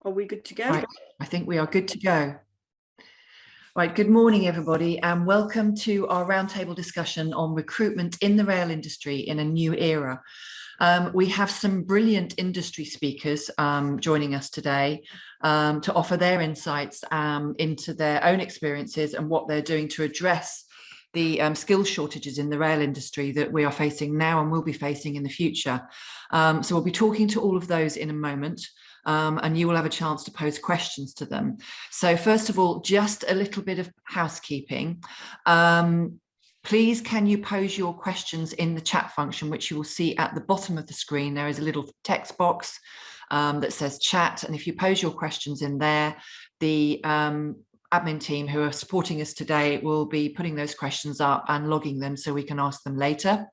Are we good to go? Right, I think we are good to go. Right, good morning, everybody, and welcome to our roundtable discussion on recruitment in the rail industry in a new era. We have some brilliant industry speakers joining us today to offer their insights into their own experiences and what they're doing to address the skills shortages in the rail industry that we are facing now and will be facing in the future. So we'll be talking to all of those in a moment. And you will have a chance to pose questions to them. So first of all, just a little bit of housekeeping. Please, can you pose your questions in the chat function, which you will see at the bottom of the screen. There is a little text box that says chat. And if you pose your questions in there, the admin team who are supporting us today will be putting those questions up and logging them so we can ask them later.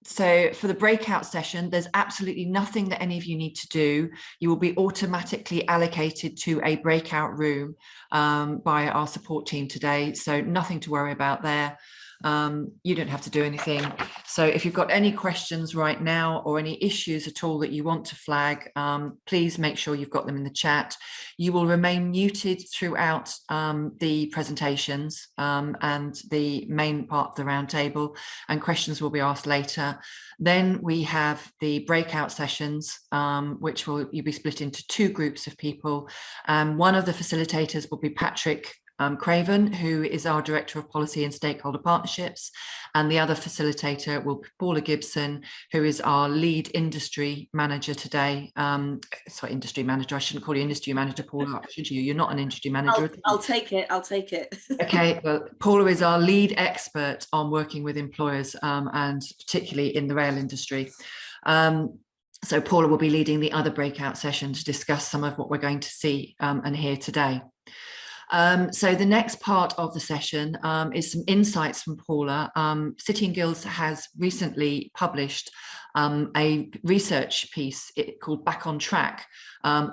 So for the breakout session, there's absolutely nothing that any of you need to do. You will be automatically allocated to a breakout room by our support team today. So nothing to worry about there. You don't have to do anything. So if you've got any questions right now or any issues at all that you want to flag, please make sure you've got them in the chat. You will remain muted throughout the presentations and the main part of the roundtable, and questions will be asked later. Then we have the breakout sessions, which you'll be split into two groups of people. One of the facilitators will be Patrick Craven, who is our Director of Policy and Stakeholder Partnerships, and the other facilitator will be Paula Gibson, who is our lead industry manager today. Sorry, industry manager. I shouldn't call you industry manager, Paula, should you? You're not an industry manager. I'll take it. I'll take it. Okay, well, Paula is our lead expert on working with employers and particularly in the rail industry. So Paula will be leading the other breakout session to discuss some of what we're going to see and hear today. So the next part of the session is some insights from Paula. City and Guilds has recently published a research piece called Back on Track,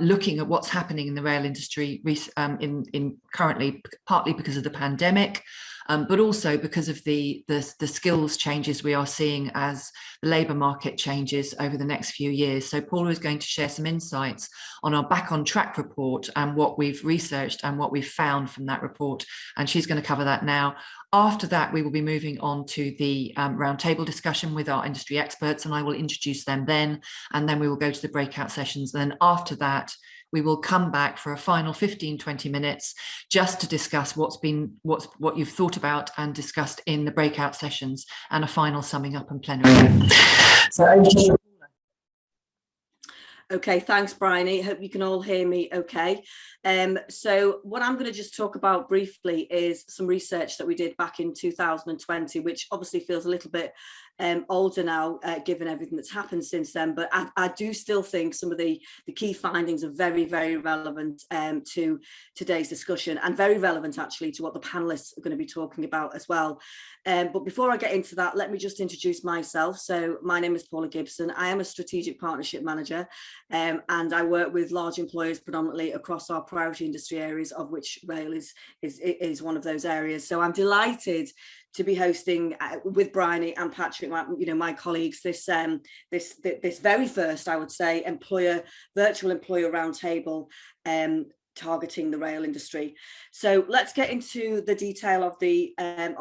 looking at what's happening in the rail industry in currently, partly because of the pandemic, but also because of the skills changes we are seeing as the labour market changes over the next few years. So Paula is going to share some insights on our Back on Track report and what we've researched and what we've found from that report, and she's going to cover that now. After that, we will be moving on to the roundtable discussion with our industry experts, and I will introduce them then, and then we will go to the breakout sessions. Then after that, we will come back for a final 15-20 minutes just to discuss what you've thought about and discussed in the breakout sessions, and a final summing up and plenary. So over to you. Okay, thanks, Bryony. Hope you can all hear me okay. So what I'm going to just talk about briefly is some research that we did back in 2020, which obviously feels a little bit older now, given everything that's happened since then. But I do still think some of the key findings are very, very relevant to today's discussion, and very relevant actually to what the panelists are going to be talking about as well. But before I get into that, let me just introduce myself. So my name is Paula Gibson. I am a strategic partnership manager, and I work with large employers predominantly across our priority industry areas, of which rail is one of those areas. So I'm delighted to be hosting with Bryony and Patrick, my colleagues, this very first, I would say, virtual employer roundtable targeting the rail industry. So let's get into the detail of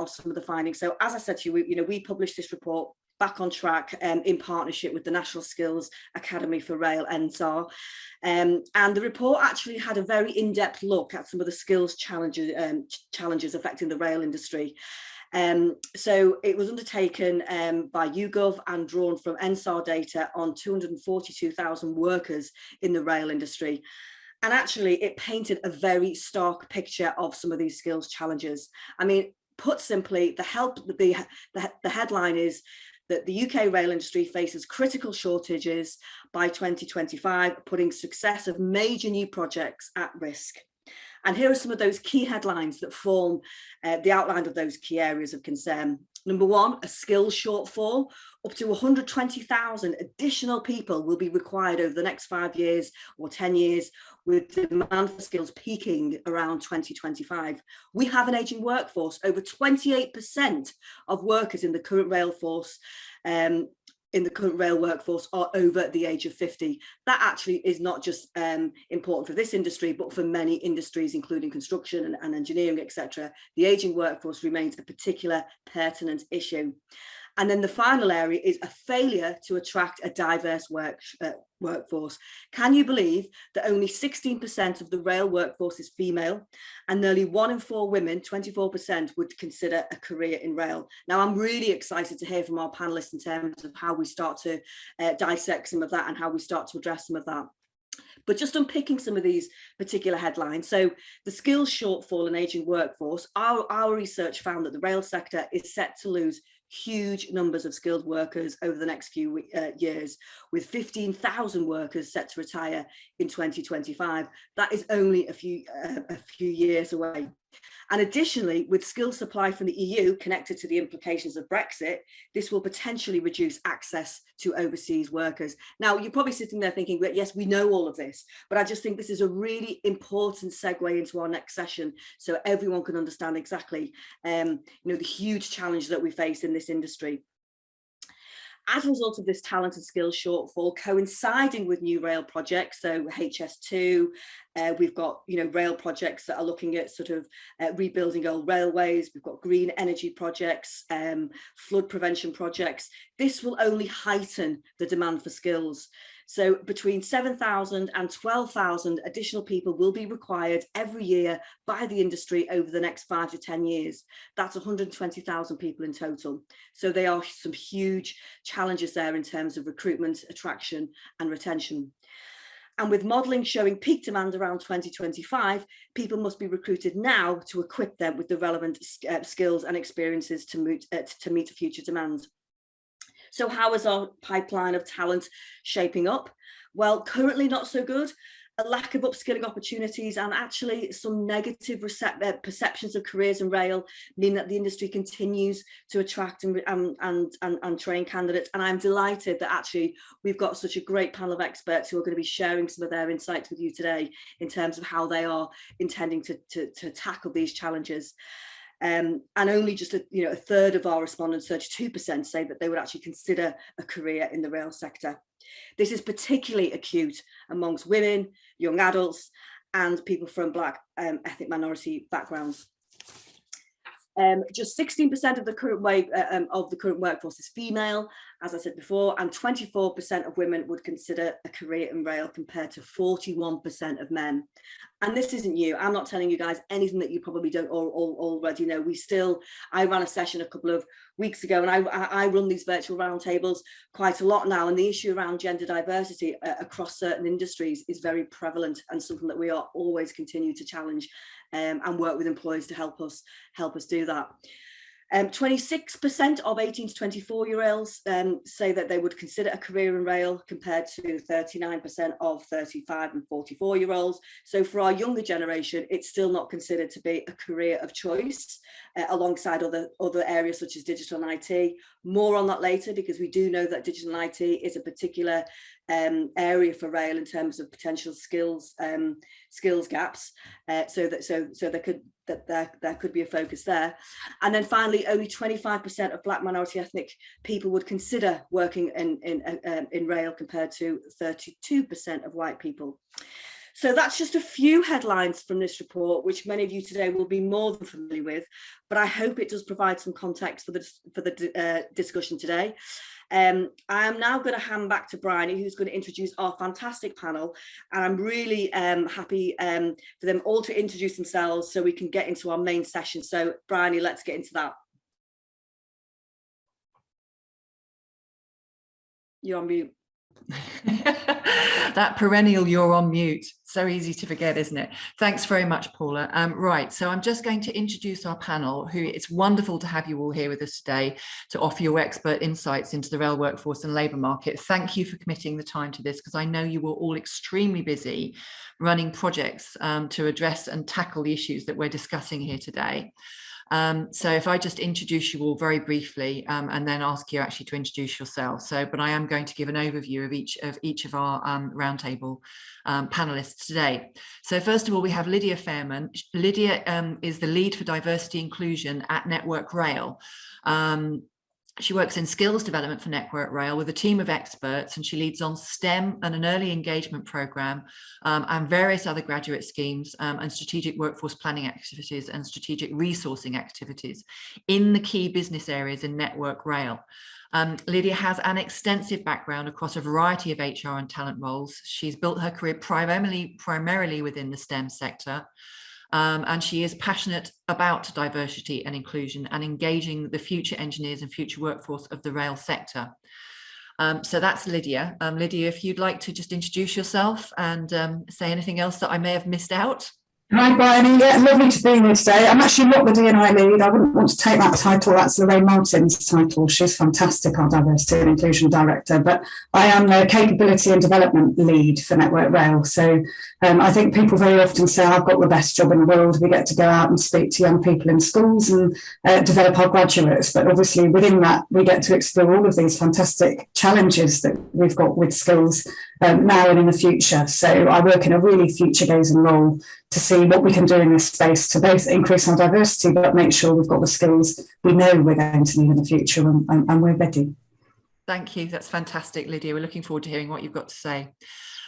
some of the findings. So as I said to you, we published this report, Back on Track, in partnership with the National Skills Academy for Rail, NSAR. And the report actually had a very in-depth look at some of the skills challenges affecting the rail industry. So it was undertaken by YouGov and drawn from NSAR data on 242,000 workers in the rail industry. And actually, it painted a very stark picture of some of these skills challenges. I mean, put simply, the headline is that the UK rail industry faces critical shortages by 2025, putting success of major new projects at risk. And here are some of those key headlines that form the outline of those key areas of concern. Number one, a skills shortfall. Up to 120,000 additional people will be required over the next 5 years or 10 years, with demand for skills peaking around 2025. We have an ageing workforce. Over 28% of workers in the current rail force in the current rail workforce are over the age of 50. That actually is not just important for this industry, but for many industries, including construction and engineering, etc. The ageing workforce remains a particular pertinent issue. And then the final area is a failure to attract a diverse workforce. Can you believe that only 16% of the rail workforce is female, and nearly 1 in 4 women, 24%, would consider a career in rail? Now, I'm really excited to hear from our panelists in terms of how we start to dissect some of that and how we start to address some of that. But just unpicking some of these particular headlines. So the skills shortfall in ageing workforce, our research found that the rail sector is set to lose huge numbers of skilled workers over the next few years, with 15,000 workers set to retire in 2025. That is only a few years away. And additionally, with skills supply from the EU connected to the implications of Brexit, this will potentially reduce access to overseas workers. Now, you're probably sitting there thinking, well, yes, we know all of this, but I just think this is a really important segue into our next session, so everyone can understand exactly, the huge challenge that we face in this industry. As a result of this talent and skills shortfall coinciding with new rail projects, so HS2, we've got rail projects that are looking at sort of rebuilding old railways, we've got green energy projects, flood prevention projects. This will only heighten the demand for skills. So between 7,000 and 12,000 additional people will be required every year by the industry over the next 5 to 10 years. That's 120,000 people in total. So there are some huge challenges there in terms of recruitment, attraction and retention. And with modelling showing peak demand around 2025, people must be recruited now to equip them with the relevant skills and experiences to meet future demand. So how is our pipeline of talent shaping up? Well, currently not so good. A lack of upskilling opportunities and actually some negative perceptions of careers in rail mean that the industry continues to attract and train candidates. And I'm delighted that actually we've got such a great panel of experts who are going to be sharing some of their insights with you today in terms of how they are intending to tackle these challenges. And only just a third of our respondents, 32%, say that they would actually consider a career in the rail sector. This is particularly acute amongst women, young adults, and people from Black ethnic minority backgrounds. Just 16% of the current workforce is female, as I said before, and 24% of women would consider a career in rail compared to 41% of men. And this isn't new. I'm not telling you guys anything that you probably don't already know. I ran a session a couple of weeks ago, and I run these virtual roundtables quite a lot now. And the issue around gender diversity across certain industries is very prevalent and something that we are always continue to challenge and work with employers to help us do that. 26% of 18 to 24-year-olds say that they would consider a career in rail compared to 39% of 35 and 44-year-olds. So for our younger generation, it's still not considered to be a career of choice alongside other areas such as digital and IT. More on that later, because we do know that digital and IT is a particular area for rail in terms of potential skills gaps. So there could be a focus there. And then finally, only 25% of Black minority ethnic people would consider working in rail compared to 32% of white people. So that's just a few headlines from this report, which many of you today will be more than familiar with, but I hope it does provide some context for the discussion today. I am now going to hand back to Bryony, who's going to introduce our fantastic panel, and I'm really happy for them all to introduce themselves so we can get into our main session. So Bryony, let's get into that. You're on mute. That perennial "you're on mute," so easy to forget, isn't it? Thanks very much, Paula. Right, so I'm just going to introduce our panel, who it's wonderful to have you all here with us today to offer your expert insights into the rail workforce and labour market. Thank you for committing the time to this, because I know you were all extremely busy running projects to address and tackle the issues that we're discussing here today. So if I just introduce you all very briefly and then ask you actually to introduce yourself. But I am going to give an overview of each of our roundtable panelists today. So first of all, we have Lydia Fairman. Lydia is the lead for diversity inclusion at Network Rail. She works in skills development for Network Rail with a team of experts, and she leads on STEM and an early engagement programme and various other graduate schemes and strategic workforce planning activities and strategic resourcing activities in the key business areas in Network Rail. Lydia has an extensive background across a variety of HR and talent roles. She's built her career primarily within the STEM sector. And she is passionate about diversity and inclusion and engaging the future engineers and future workforce of the rail sector. So that's Lydia. Lydia, if you'd like to just introduce yourself and say anything else that I may have missed out. Hi, Bryony. Yeah, lovely to be here today. I'm actually not the D&I lead. I wouldn't want to take that title. That's Lorraine Martin's title. She's fantastic, our Diversity and Inclusion Director. But I am the Capability and Development Lead for Network Rail. So I think people very often say, I've got the best job in the world. We get to go out and speak to young people in schools and develop our graduates. But obviously within that, we get to explore all of these fantastic challenges that we've got with skills now and in the future. So I work in a really future-gazing role to see what we can do in this space to both increase our diversity, but make sure we've got the skills we know we're going to need in the future, and we're ready. Thank you. That's fantastic, Lydia. We're looking forward to hearing what you've got to say.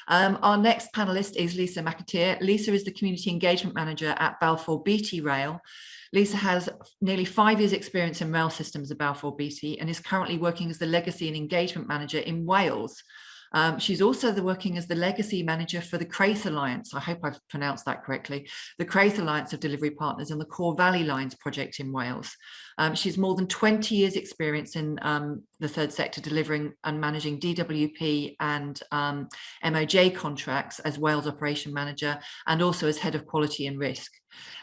Our next panellist is Lisa McAteer. Lisa is the Community Engagement Manager at Balfour Beatty Rail. Lisa has nearly 5 years' experience in rail systems at Balfour Beatty and is currently working as the Legacy and Engagement Manager in Wales. She's also working as the Legacy Manager for the Craith Alliance. I hope I've pronounced that correctly. The Craith Alliance of Delivery Partners and the Core Valley Lines project in Wales. She's more than 20 years' experience in the third sector, delivering and managing DWP and MOJ contracts as Wales Operation Manager, and also as Head of Quality and Risk.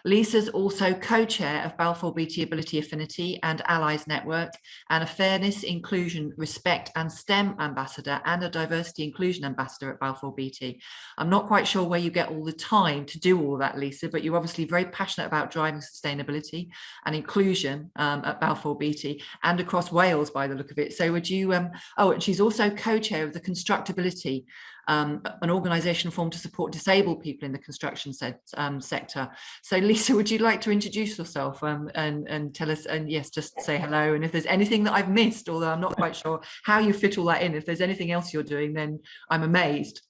Lisa's also co-chair of Balfour Beatty Ability Affinity and Allies Network, and a Fairness, Inclusion, Respect and STEM Ambassador, and a Diversity Inclusion Ambassador at Balfour Beatty. I'm not quite sure where you get all the time to do all that, Lisa, but you're obviously very passionate about driving sustainability and inclusion at Balfour Beatty and across Wales by the look of it. So would you, and she's also co-chair of the Constructability, an organisation formed to support disabled people in the construction sector. So Lisa, would you like to introduce yourself and tell us, and yes, just say hello, and if there's anything that I've missed, although I'm not quite sure how you fit all that in, if there's anything else you're doing, then I'm amazed.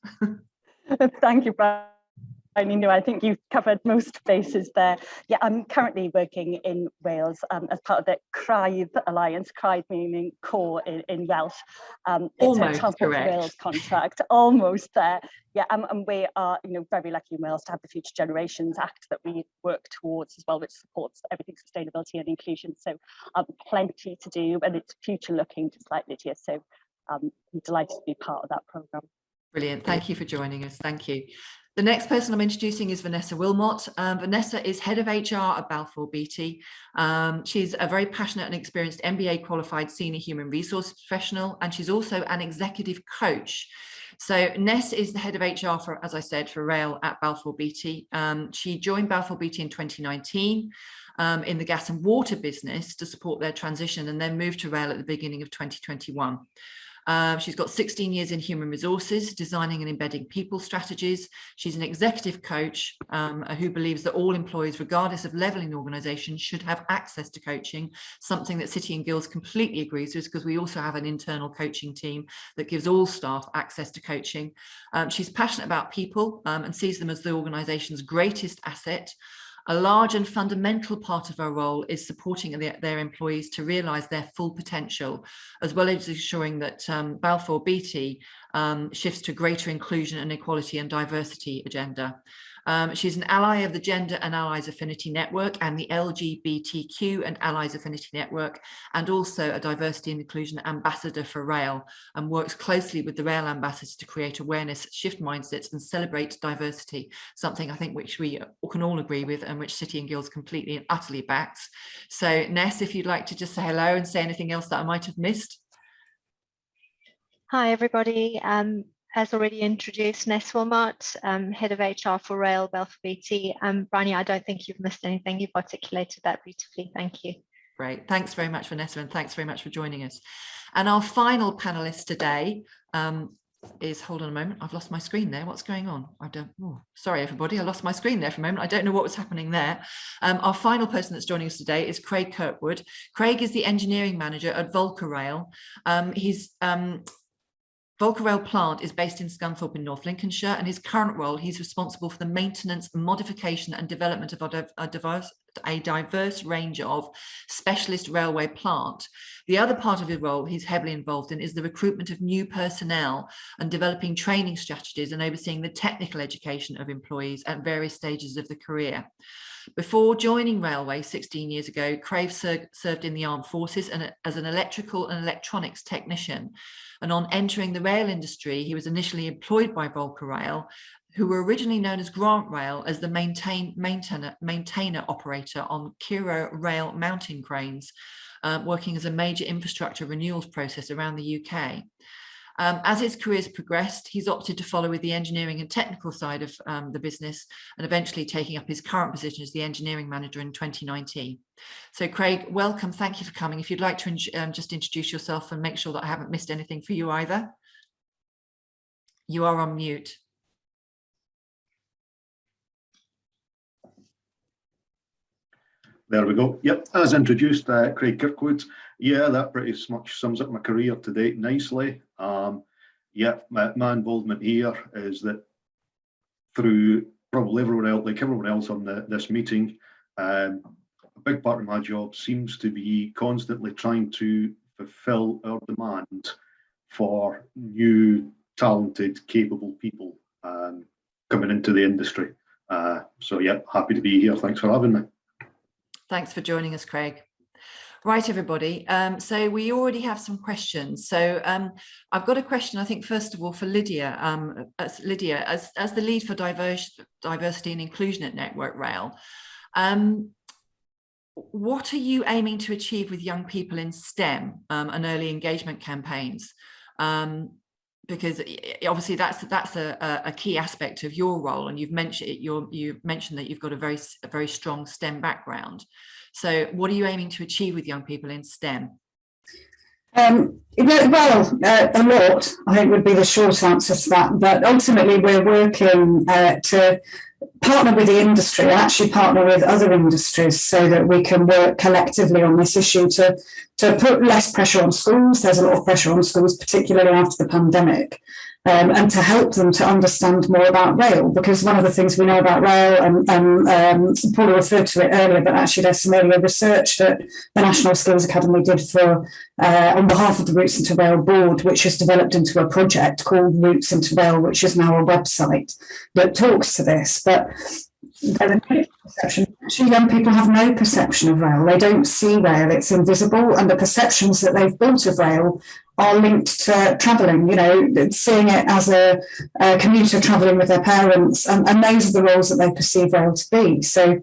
Thank you, Brian. I think you've covered most bases there. Yeah, I'm currently working in Wales as part of the Craith Alliance, Craith meaning core in Welsh. It's a Transport for Wales contract, almost there. Yeah, and we are very lucky in Wales to have the Future Generations Act that we work towards as well, which supports everything sustainability and inclusion. So plenty to do, and it's future looking, just like Lydia. So I'm delighted to be part of that programme. Brilliant. Thank you for joining us. Thank you. The next person I'm introducing is Vanessa Wilmot. Vanessa is Head of HR at Balfour Beatty. She's a very passionate and experienced MBA qualified senior human resource professional, and she's also an executive coach. So Ness is the Head of HR for, as I said, for rail at Balfour Beatty. She joined Balfour Beatty in 2019 in the gas and water business to support their transition, and then moved to rail at the beginning of 2021. She's got 16 years in human resources, designing and embedding people strategies. She's an executive coach who believes that all employees, regardless of level in the organisation, should have access to coaching, something that City and Guilds completely agrees with, because we also have an internal coaching team that gives all staff access to coaching. She's passionate about people and sees them as the organisation's greatest asset. A large and fundamental part of her role is supporting their employees to realise their full potential, as well as ensuring that Balfour Beatty shifts to greater inclusion and equality and diversity agenda. She's an ally of the Gender and Allies Affinity Network and the LGBTQ and Allies Affinity Network, and also a Diversity and Inclusion Ambassador for Rail, and works closely with the rail ambassadors to create awareness, shift mindsets and celebrate diversity, something I think which we can all agree with and which City and Guilds completely and utterly backs. So Ness, if you'd like to just say hello and say anything else that I might have missed. Hi everybody. As already introduced, Ness Wilmot, Head of HR for Rail, Balfour Beatty. Bryony, I don't think you've missed anything. You've articulated that beautifully. Thank you. Great. Thanks very much, Vanessa, and thanks very much for joining us. And our final panelist today is, hold on a moment, I've lost my screen there. What's going on? Sorry, everybody, I lost my screen there for a moment. I don't know what was happening there. Our final person that's joining us today is Craig Kirkwood. Craig is the engineering manager at Volker Rail. Volker Rail plant is based in Scunthorpe in North Lincolnshire, and his current role, he's responsible for the maintenance, modification and development of a diverse range of specialist railway plant. The other part of his role he's heavily involved in is the recruitment of new personnel and developing training strategies and overseeing the technical education of employees at various stages of the career. Before joining Railway 16 years ago, Craig served in the armed forces and as an electrical and electronics technician. And on entering the rail industry, he was initially employed by Volker Rail, who were originally known as Grant Rail, as the maintainer operator on Kiro Rail mountain cranes, working as a major infrastructure renewals process around the UK. As his career's progressed, he's opted to follow with the engineering and technical side of the business, and eventually taking up his current position as the engineering manager in 2019. So Craig, welcome. Thank you for coming. If you'd like to just introduce yourself and make sure that I haven't missed anything for you either. You are on mute. There we go. Yep, as introduced, Craig Kirkwood. Yeah, that pretty much sums up my career to date nicely. Yeah, my involvement here is that through probably everyone else, like everyone else on this meeting, a big part of my job seems to be constantly trying to fulfill our demand for new, talented, capable people coming into the industry. So yeah, happy to be here. Thanks for having me. Thanks for joining us, Craig. Right, everybody. So we already have some questions. So I've got a question, I think, first of all, for Lydia. Lydia, as the lead for diversity and inclusion at Network Rail, what are you aiming to achieve with young people in STEM and early engagement campaigns? Because obviously that's a key aspect of your role, and you've mentioned that you've got a very strong STEM background. So what are you aiming to achieve with young people in STEM? Well, a lot, I think, would be the short answer to that. But ultimately, we're working to partner with the industry, and actually partner with other industries, so that we can work collectively on this issue to put less pressure on schools. There's a lot of pressure on schools, particularly after the pandemic, and to help them to understand more about rail, because one of the things we know about rail, and Paula referred to it earlier, but actually there's some earlier research that the National Skills Academy did for on behalf of the Routes into Rail board, which has developed into a project called Routes into Rail, which is now a website that talks to this. But perception. Actually, young people have no perception of rail. They don't see rail, it's invisible, and the perceptions that they've built of rail are linked to travelling, seeing it as a commuter travelling with their parents, and those are the roles that they perceive rail to be. So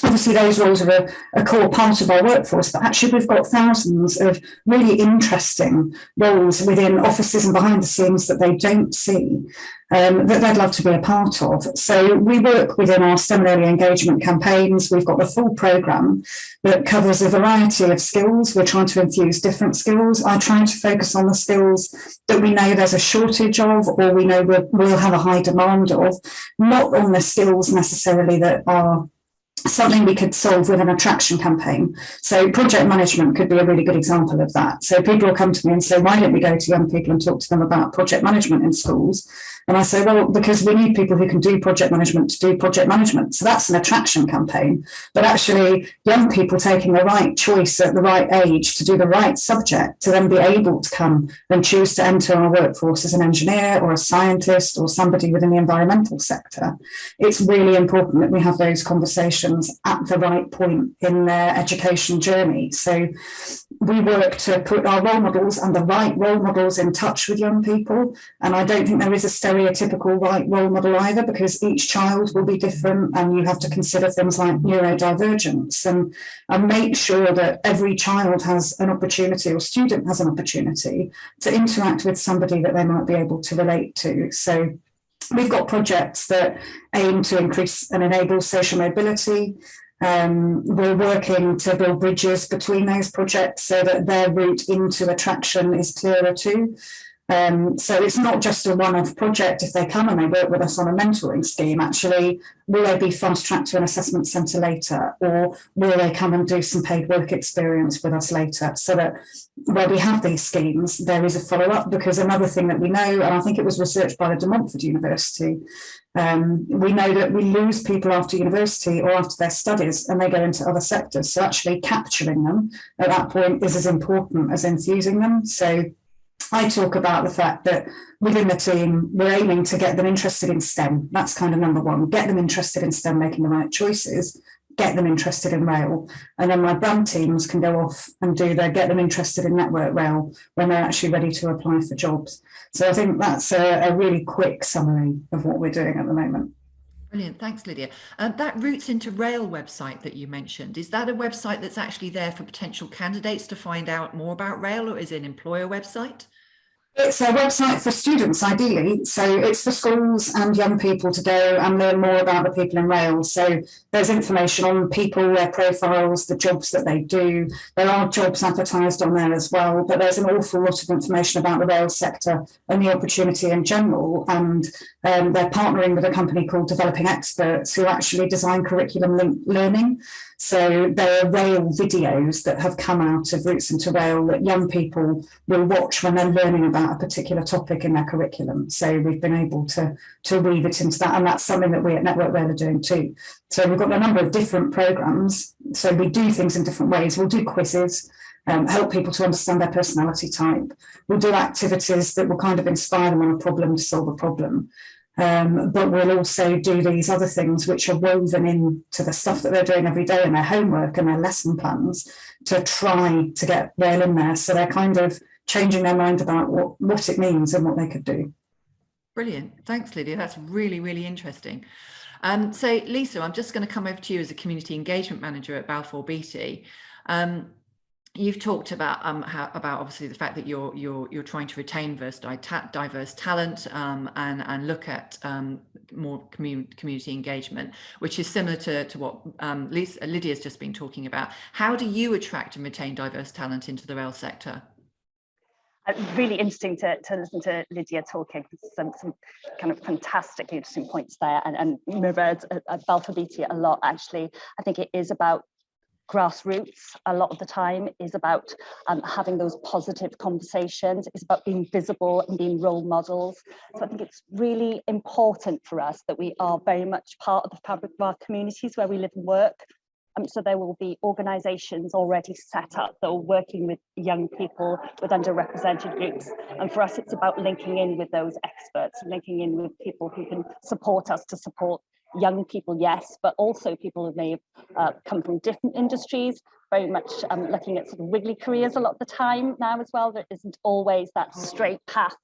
obviously those roles are a core part of our workforce, but actually we've got thousands of really interesting roles within offices and behind the scenes that they don't see, that they'd love to be a part of. So we work within our STEM and early engagement campaigns. We've got the full programme that covers a variety of skills. We're trying to infuse different skills. I try to focus on the skills that we know there's a shortage of, or we know we'll have a high demand of, not on the skills necessarily that are something we could solve with an attraction campaign. So project management could be a really good example of that. So people will come to me and say, why don't we go to young people and talk to them about project management in schools? And I say, well, because we need people who can do project management to do project management. So that's an attraction campaign. But actually, young people taking the right choice at the right age to do the right subject, to then be able to come and choose to enter our workforce as an engineer or a scientist or somebody within the environmental sector. It's really important that we have those conversations at the right point in their education journey. So we work to put our role models and the right role models in touch with young people. And I don't think there is a stereotypical right role model either, because each child will be different, and you have to consider things like neurodivergence and make sure that every child has an opportunity, or student has an opportunity, to interact with somebody that they might be able to relate to. So we've got projects that aim to increase and enable social mobility. We're working to build bridges between those projects so that their route into attraction is clearer too. So it's not just a one-off project. If they come and they work with us on a mentoring scheme, actually, will they be fast-tracked to an assessment centre later, or will they come and do some paid work experience with us later? So that where we have these schemes, there is a follow-up, because another thing that we know, and I think it was researched by the De Montfort University, we know that we lose people after university or after their studies and they go into other sectors. So actually capturing them at that point is as important as infusing them. So I talk about the fact that within the team, we're aiming to get them interested in STEM. That's kind of number one. Get them interested in STEM, making the right choices, get them interested in rail. And then my brand teams can go off and do their get them interested in network rail when they're actually ready to apply for jobs. So I think that's a really quick summary of what we're doing at the moment. Brilliant, thanks Lydia. That Roots into Rail website that you mentioned, is that a website that's actually there for potential candidates to find out more about rail, or is it an employer website? It's a website for students, ideally. So it's for schools and young people to go and learn more about the people in rail. So there's information on people, their profiles, the jobs that they do. There are jobs advertised on there as well, but there's an awful lot of information about the rail sector and the opportunity in general. And they're partnering with a company called Developing Experts, who actually design curriculum learning. So there are rail videos that have come out of Roots into Rail that young people will watch when they're learning about a particular topic in their curriculum. So we've been able to weave it into that, and that's something that we at Network Rail are doing too. So we've got a number of different programs. So we do things in different ways. We'll do quizzes, help people to understand their personality type. We'll do activities that will kind of inspire them on a problem to solve a problem. But we'll also do these other things which are woven into the stuff that they're doing every day in their homework and their lesson plans to try to get rail in there. So they're kind of changing their mind about what it means and what they could do. Brilliant. Thanks, Lydia. That's really, really interesting. So Lisa, I'm just going to come over to you as a community engagement manager at Balfour Beatty. You've talked about about obviously the fact that you're trying to retain diverse talent and look at more community engagement, which is similar to what Lydia's just been talking about. How do you attract and retain diverse talent into the rail sector? Really interesting to listen to Lydia talking. Some kind of fantastically interesting points there, and mirrored at Balfour Beatty a lot. Actually, I think it is about grassroots a lot of the time, is about having those positive conversations. It's about being visible and being role models. So I think it's really important for us that we are very much part of the fabric of our communities where we live and work. So there will be organisations already set up that are working with young people, with underrepresented groups. And for us, it's about linking in with those experts, linking in with people who can support us to support young people, yes, but also people who may have come from different industries, very much looking at sort of wiggly careers a lot of the time now as well. There isn't always that straight path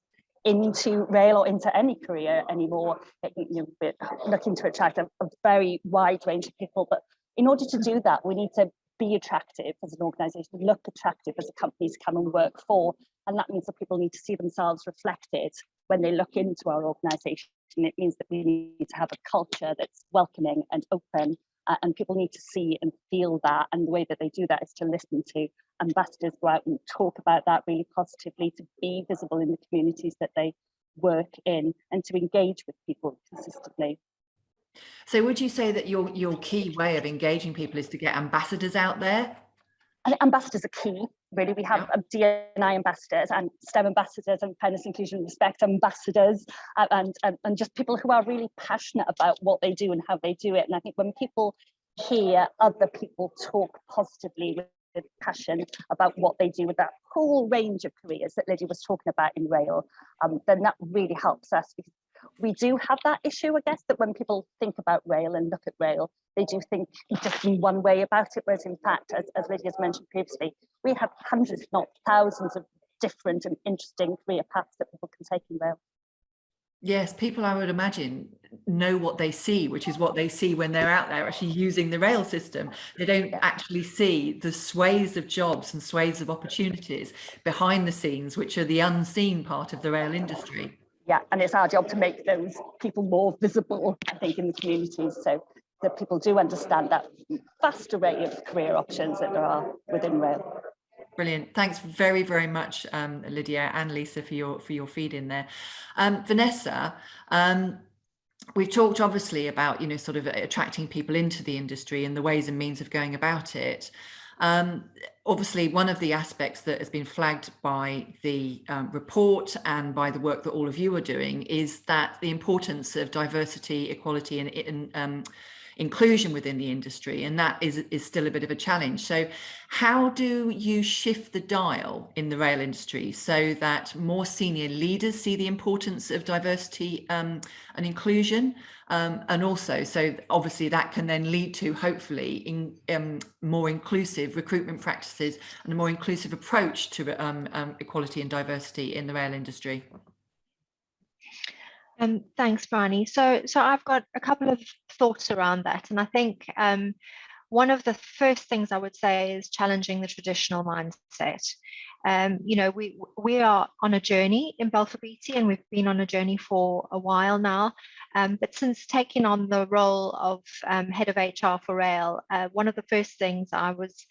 into rail or into any career anymore. We're looking to attract a very wide range of people, but in order to do that, we need to be attractive as an organisation, look attractive as a company to come and work for. And that means that people need to see themselves reflected when they look into our organisation. It means that we need to have a culture that's welcoming and open, and people need to see and feel that. And the way that they do that is to listen to ambassadors, go out and talk about that really positively, to be visible in the communities that they work in, and to engage with people consistently. So would you say that your key way of engaging people is to get ambassadors out there? And ambassadors are key, really. We have D&I ambassadors and STEM ambassadors and fairness, inclusion, and respect ambassadors, and just people who are really passionate about what they do and how they do it. And I think when people hear other people talk positively with passion about what they do with that whole range of careers that Lydia was talking about in rail, then that really helps us, because we do have that issue, I guess, that when people think about rail and look at rail, they do think just in one way about it, whereas in fact, as Lydia's mentioned previously, we have hundreds, if not thousands, of different and interesting career paths that people can take in rail. Yes, people, I would imagine, know what they see, which is what they see when they're out there actually using the rail system. They don't actually see the swathes of jobs and swathes of opportunities behind the scenes, which are the unseen part of the rail industry. Yeah, and it's our job to make those people more visible, I think, in the communities, so that people do understand that vast array of career options that there are within rail. brilliant. Thanks very, very much, Lydia and Lisa, for your feed in there. Vanessa, we've talked obviously about, you know, sort of attracting people into the industry and the ways and means of going about it. Obviously, one of the aspects that has been flagged by the report and by the work that all of you are doing is that the importance of diversity, equality, and inclusion within the industry, and that is still a bit of a challenge. So how do you shift the dial in the rail industry so that more senior leaders see the importance of diversity and inclusion, and also so obviously that can then lead to hopefully more inclusive recruitment practices and a more inclusive approach to equality and diversity in the rail industry? Thanks, Bryony. So I've got a couple of thoughts around that. And I think one of the first things I would say is challenging the traditional mindset. You know, we are on a journey in Balfour Beatty, and we've been on a journey for a while now. But since taking on the role of head of HR for rail, one of the first things I was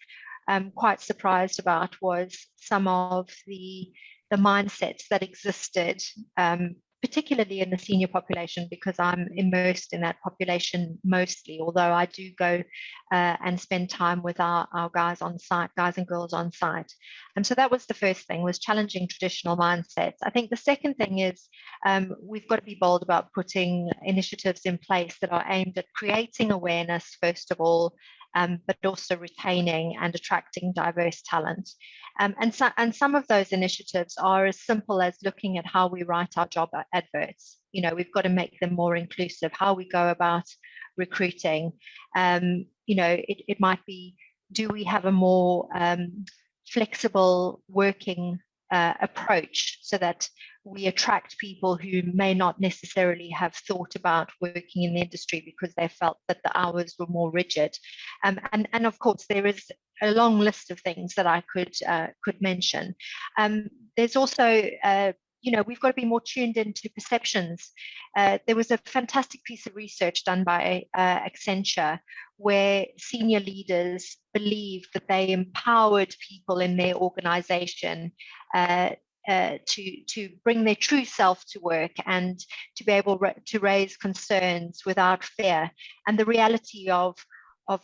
quite surprised about was some of the mindsets that existed, particularly in the senior population, because I'm immersed in that population mostly, although I do go and spend time with our guys on site, guys and girls on site. And so that was the first thing, was challenging traditional mindsets. I think the second thing is we've got to be bold about putting initiatives in place that are aimed at creating awareness, first of all, but also retaining and attracting diverse talent. And some of those initiatives are as simple as looking at how we write our job adverts. You know, we've got to make them more inclusive, how we go about recruiting. You know, it might be, do we have a more flexible working approach so that we attract people who may not necessarily have thought about working in the industry because they felt that the hours were more rigid. And of course, there is a long list of things that I could mention. There's also, you know, we've got to be more tuned into perceptions. There was a fantastic piece of research done by Accenture where senior leaders believed that they empowered people in their organization to bring their true self to work and to be able to raise concerns without fear. And the reality of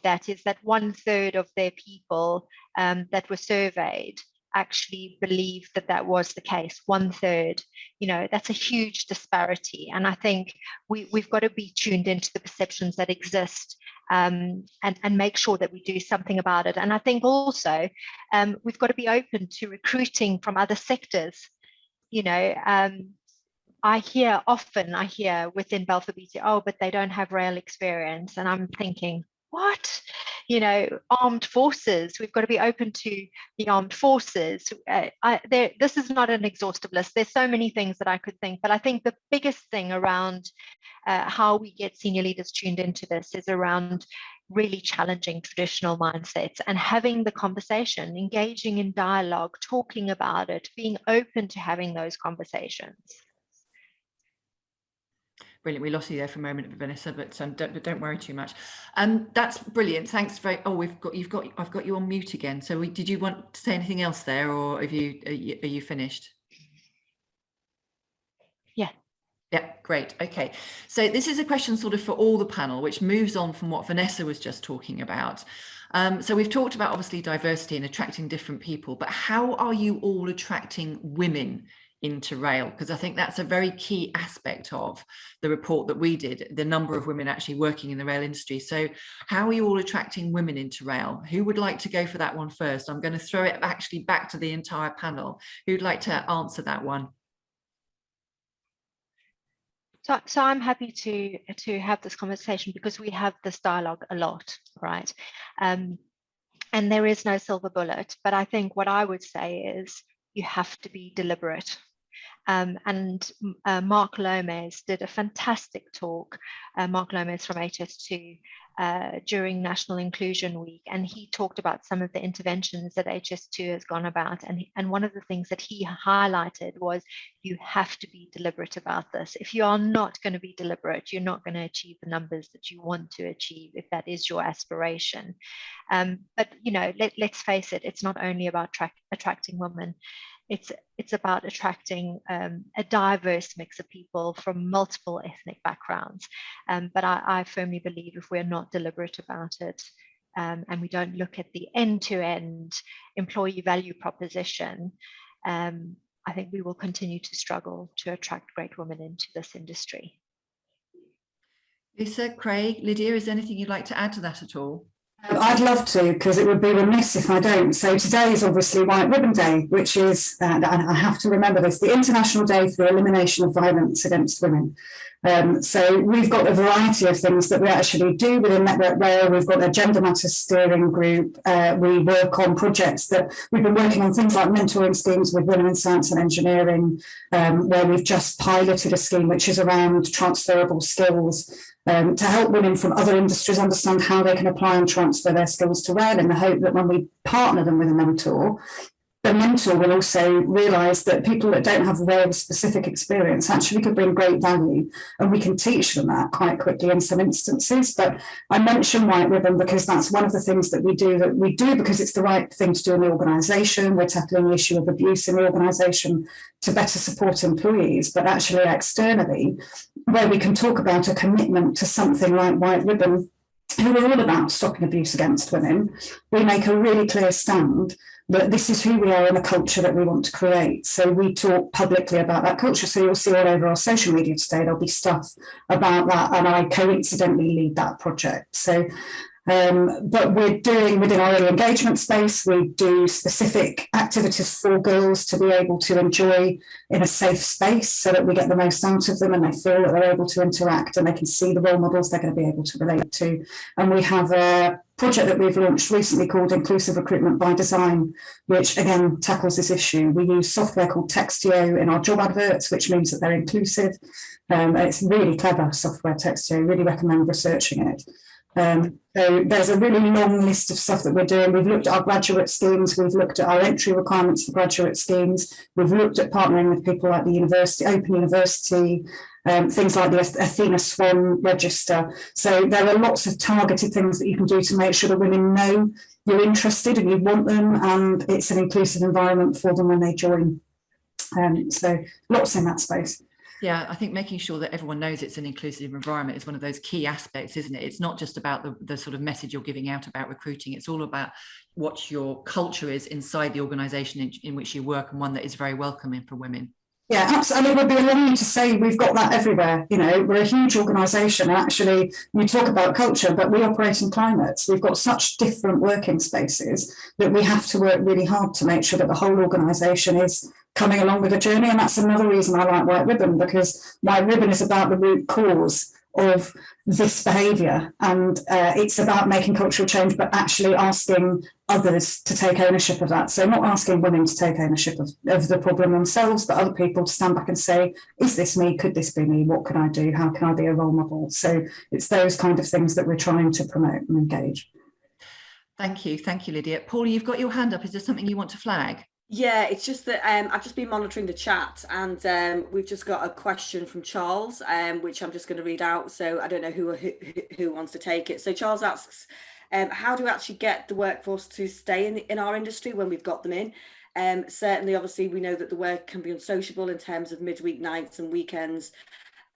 that is that 1/3 of their people that were surveyed actually believed that that was the case. 1/3, you know, that's a huge disparity. And I think we've got to be tuned into the perceptions that exist and make sure that we do something about it. And I think also we've got to be open to recruiting from other sectors. You know, I hear within Balfour Beatty, oh, but they don't have rail experience. And I'm thinking, what? You know, armed forces, we've got to be open to the armed forces. This is not an exhaustive list. There's so many things that I could think, but I think the biggest thing around how we get senior leaders tuned into this is around really challenging traditional mindsets and having the conversation, engaging in dialogue, talking about it, being open to having those conversations. Brilliant. We lost you there for a moment, Vanessa, but don't worry too much. That's brilliant. Thanks very. Oh, I've got you on mute again. So did you want to say anything else there, or are you finished? Yeah. Yeah, great. Okay. So this is a question sort of for all the panel, which moves on from what Vanessa was just talking about. So we've talked about obviously diversity and attracting different people, but how are you all attracting women into rail? Because I think that's a very key aspect of the report that we did, the number of women actually working in the rail industry. So how are you all attracting women into rail? Who would like to go for that one first? I'm going to throw it actually back to the entire panel. Who'd like to answer that one? So I'm happy to have this conversation because we have this dialogue a lot, right? And there is no silver bullet, but I think what I would say is you have to be deliberate. And Mark Lomez did a fantastic talk, Mark Lomez from HS2, during National Inclusion Week, and he talked about some of the interventions that HS2 has gone about. And one of the things that he highlighted was you have to be deliberate about this. If you are not going to be deliberate, you're not going to achieve the numbers that you want to achieve, if that is your aspiration. But you know, let's face it, it's not only about attracting women. It's about attracting a diverse mix of people from multiple ethnic backgrounds. But I firmly believe if we're not deliberate about it, and we don't look at the end-to-end employee value proposition, I think we will continue to struggle to attract great women into this industry. Lisa, Craig, Lydia, is there anything you'd like to add to that at all? I'd love to, because it would be remiss if I don't. So today is obviously White Ribbon Day, which is, and I have to remember this, the International Day for the Elimination of Violence Against Women. So we've got a variety of things that we actually do within Network Rail. We've got a Gender Matters steering group. We work on projects that we've been working on, things like mentoring schemes with women in science and engineering, where we've just piloted a scheme which is around transferable skills, to help women from other industries understand how they can apply and transfer their skills to rail, in the hope that when we partner them with a mentor, the mentor will also realise that people that don't have rail-specific experience actually could bring great value, and we can teach them that quite quickly in some instances. But I mention White Ribbon because that's one of the things that we do because it's the right thing to do in the organisation. We're tackling the issue of abuse in the organisation to better support employees, but actually externally, where we can talk about a commitment to something like White Ribbon, who are all about stopping abuse against women, we make a really clear stand that this is who we are and the culture that we want to create. So we talk publicly about that culture. So you'll see all over our social media today, there'll be stuff about that, and I coincidentally lead that project. So but we're doing, within our early engagement space, we do specific activities for girls to be able to enjoy in a safe space so that we get the most out of them and they feel that they're able to interact and they can see the role models they're going to be able to relate to. And we have a project that we've launched recently called Inclusive Recruitment by Design, which again tackles this issue. We use software called Textio in our job adverts, which means that they're inclusive. It's really clever software, Textio. Really recommend researching it. So there's a really long list of stuff that we're doing. We've looked at our graduate schemes, we've looked at our entry requirements for graduate schemes, we've looked at partnering with people like the university, Open University, things like the Athena Swan register. So there are lots of targeted things that you can do to make sure that women know you're interested and you want them, and it's an inclusive environment for them when they join. So lots in that space. Yeah, I think making sure that everyone knows it's an inclusive environment is one of those key aspects, isn't it? It's not just about the sort of message you're giving out about recruiting. It's all about what your culture is inside the organisation in which you work, and one that is very welcoming for women. Yeah, absolutely. It would be long to say we've got that everywhere. You know, we're a huge organisation. Actually, we talk about culture, but we operate in climates. We've got such different working spaces that we have to work really hard to make sure that the whole organisation is coming along with the journey. And that's another reason I like White Ribbon, because White Ribbon is about the root cause of this behaviour, and it's about making cultural change, but actually asking others to take ownership of that. So not asking women to take ownership of the problem themselves, but other people to stand back and say, is this me? Could this be me? What can I do? How can I be a role model? So it's those kind of things that we're trying to promote and engage. Thank you, Lydia. Paula, you've got your hand up. Is there something you want to flag? Yeah, it's just that I've just been monitoring the chat, and we've just got a question from Charles, which I'm just going to read out. So I don't know who wants to take it. So Charles asks, how do we actually get the workforce to stay in our industry when we've got them in? Certainly, obviously, we know that the work can be unsociable in terms of midweek nights and weekends.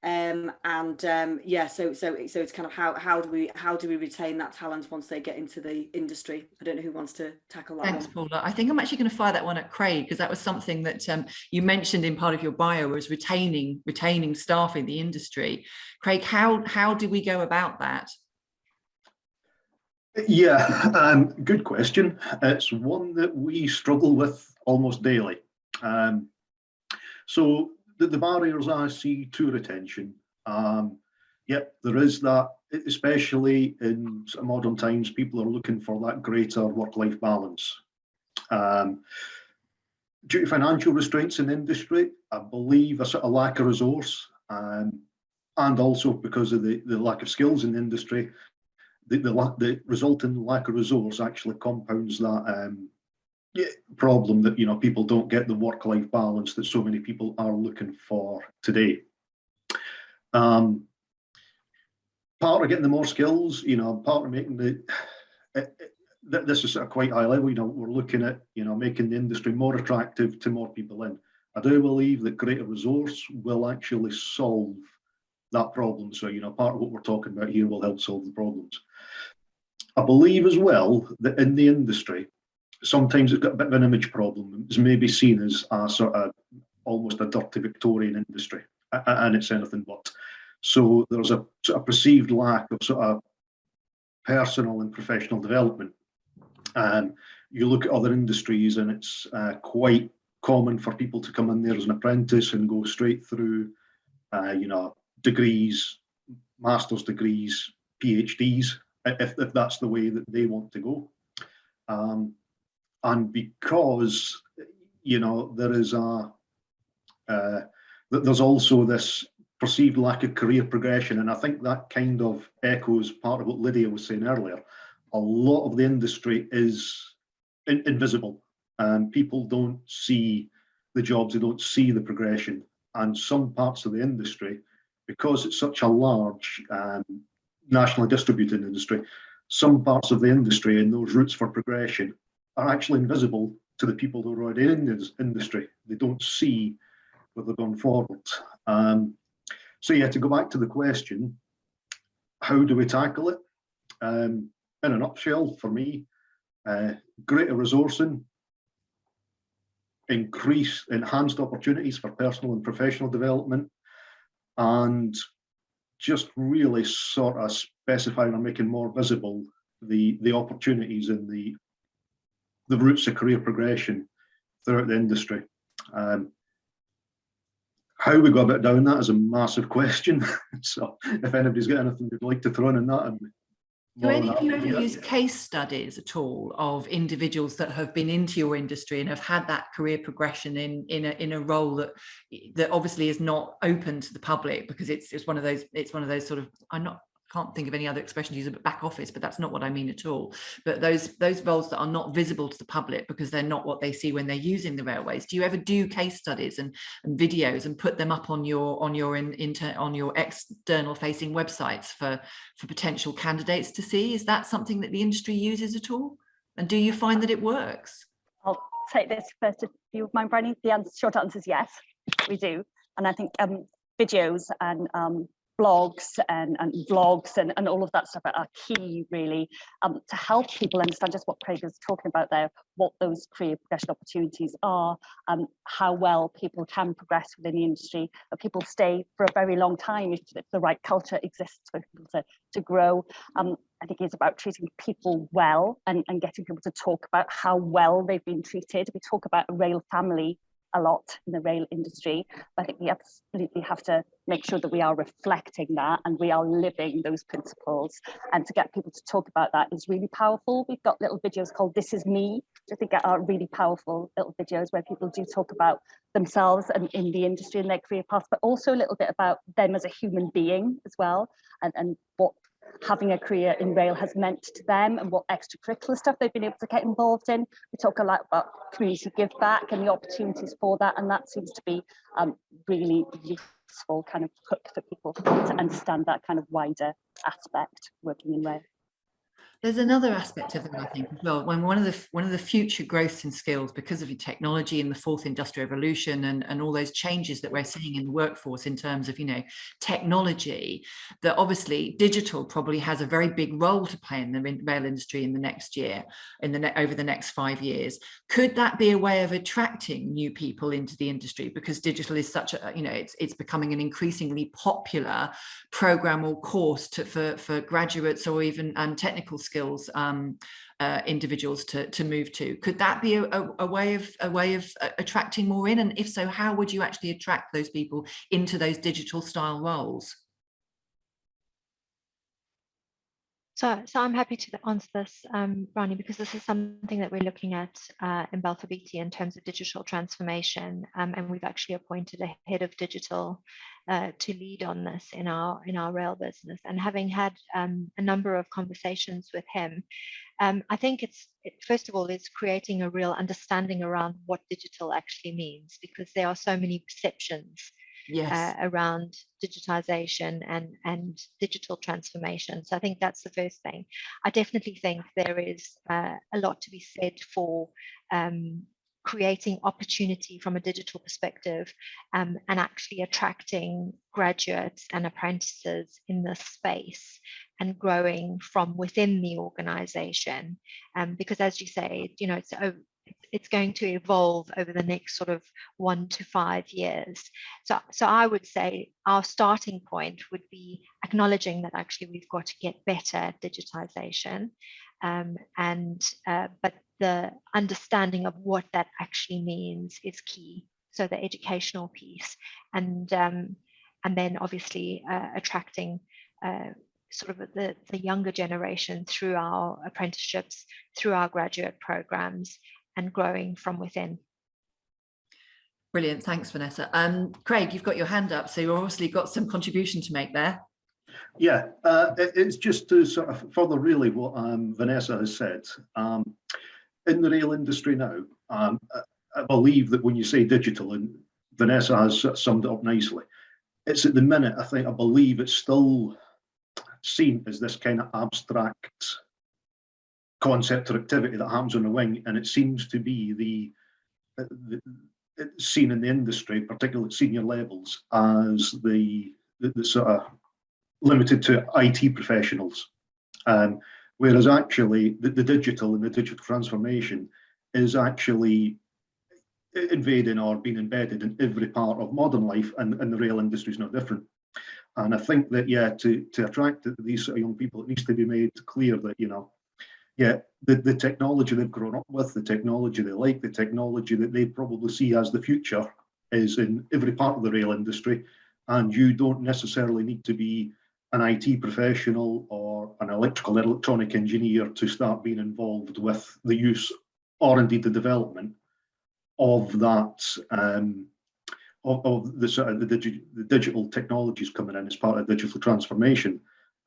Yeah, so it's kind of how do we retain that talent once they get into the industry? I don't know who wants to tackle that. Thanks, Paula. I think I'm actually going to fire that one at Craig, because that was something that you mentioned in part of your bio, was retaining staff in the industry. Craig, how do we go about that? Yeah, good question. It's one that we struggle with almost daily. So the barriers I see to retention, yep, there is that, especially in modern times, people are looking for that greater work-life balance. Due to financial restraints in industry, I believe a sort of lack of resource, and also because of the lack of skills in the industry, the resulting lack of resource actually compounds that problem that, you know, people don't get the work-life balance that so many people are looking for today. Part of getting the more skills, you know, part of making this is sort of quite high level, you know, we're looking at, you know, making the industry more attractive to more people in. I do believe that greater resource will actually solve that problem. So, you know, part of what we're talking about here will help solve the problems. I believe as well that in the industry, sometimes it's got a bit of an image problem. It's maybe seen as a sort of almost a dirty Victorian industry, and it's anything but. So there's a sort of perceived lack of sort of personal and professional development. You look at other industries and it's quite common for people to come in there as an apprentice and go straight through, you know, degrees, master's degrees, PhDs, if that's the way that they want to go. And because, you know, there is there's also this perceived lack of career progression, and I think that kind of echoes part of what Lydia was saying earlier. A lot of the industry is invisible, and people don't see the jobs, they don't see the progression. And some parts of the industry, because it's such a large nationally distributed industry, some parts of the industry and those routes for progression are actually invisible to the people who are already in this industry. They don't see where they're going forward. So yeah, to go back to the question, how do we tackle it? In a nutshell, for me, greater resourcing, enhanced opportunities for personal and professional development, and just really sort of specifying or making more visible the opportunities and the routes of career progression throughout the industry. How we go about doing that is a massive question. So if anybody's got anything they'd like to throw in that, do any of you ever use case studies at all of individuals that have been into your industry and have had that career progression in a role that obviously is not open to the public, because it's one of those sort of, can't think of any other expression to use, but back office, but that's not what I mean at all. But those roles that are not visible to the public because they're not what they see when they're using the railways. Do you ever do case studies and videos and put them up on your external facing websites for potential candidates to see? Is that something that the industry uses at all? And do you find that it works? I'll take this first, if you mind, Bryony. The short answer is yes, we do. And I think videos and blogs and vlogs and all of that stuff are key, really, to help people understand just what Craig is talking about there, what those career progression opportunities are, how well people can progress within the industry, that people stay for a very long time if the right culture exists for people to grow. I think it's about treating people well and getting people to talk about how well they've been treated. We talk about a rail family a lot in the rail industry, but I think we absolutely have to make sure that we are reflecting that and we are living those principles, and to get people to talk about that is really powerful. We've got little videos called This Is Me, which I think are really powerful little videos where people do talk about themselves and in the industry and their career path, but also a little bit about them as a human being as well, and what having a career in rail has meant to them and what extracurricular stuff they've been able to get involved in. We talk a lot about community give back and the opportunities for that, and that seems to be really useful kind of hook for people to understand that kind of wider aspect working in rail. There's another aspect of it, I think, as well. When one of the future growths in skills, because of the technology and the fourth industrial revolution and all those changes that we're seeing in the workforce in terms of, you know, technology, that obviously digital probably has a very big role to play in the rail industry in the next year, over the next 5 years. Could that be a way of attracting new people into the industry? Because digital is such a, you know, it's becoming an increasingly popular program or course for graduates or even technical skills individuals to move to. Could that be a way of attracting more in? And if so, how would you actually attract those people into those digital style roles? So I'm happy to answer this, Bryony, because this is something that we're looking at in Balfour Beatty in terms of digital transformation, and we've actually appointed a head of digital to lead on this in our rail business. And having had a number of conversations with him, I think first of all, it's creating a real understanding around what digital actually means, because there are so many perceptions around digitization and digital transformation. So I think that's the first thing. I definitely think there is a lot to be said for creating opportunity from a digital perspective, and actually attracting graduates and apprentices in this space and growing from within the organization. Because as you say, you know, it's going to evolve over the next sort of 1 to 5 years. So I would say our starting point would be acknowledging that actually we've got to get better at digitization, but the understanding of what that actually means is key. So the educational piece, and then obviously attracting sort of the younger generation through our apprenticeships, through our graduate programs, and growing from within. Brilliant, thanks, Vanessa. Craig, you've got your hand up, so you've obviously got some contribution to make there. Yeah, it's just to sort of further really what Vanessa has said. In the rail industry now, I believe that when you say digital, and Vanessa has summed it up nicely, it's at the minute, I believe it's still seen as this kind of abstract concept or activity that happens on the wing, and it seems to be it's seen in the industry, particularly at senior levels, as the sort of limited to IT professionals, whereas actually the digital and the digital transformation is actually invading or being embedded in every part of modern life, and the rail industry is no different. And I think that, yeah, to attract these sort of young people, it needs to be made clear that, you know, yeah, the technology they've grown up with, the technology they like, the technology that they probably see as the future is in every part of the rail industry, and you don't necessarily need to be an IT professional or an electrical or electronic engineer to start being involved with the use or indeed the development of that, of the sort of the digital technologies coming in as part of digital transformation.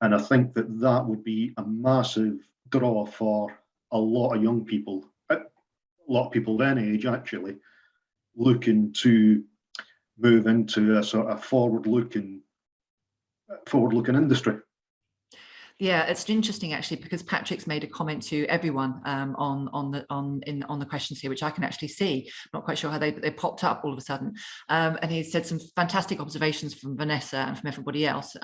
And I think that would be a massive draw for a lot of young people, a lot of people their age actually, looking to move into a sort of forward-looking industry. Yeah, it's interesting actually, because Patrick's made a comment to everyone on the questions here, which I can actually see. I'm not quite sure how they popped up all of a sudden. And he said some fantastic observations from Vanessa and from everybody else.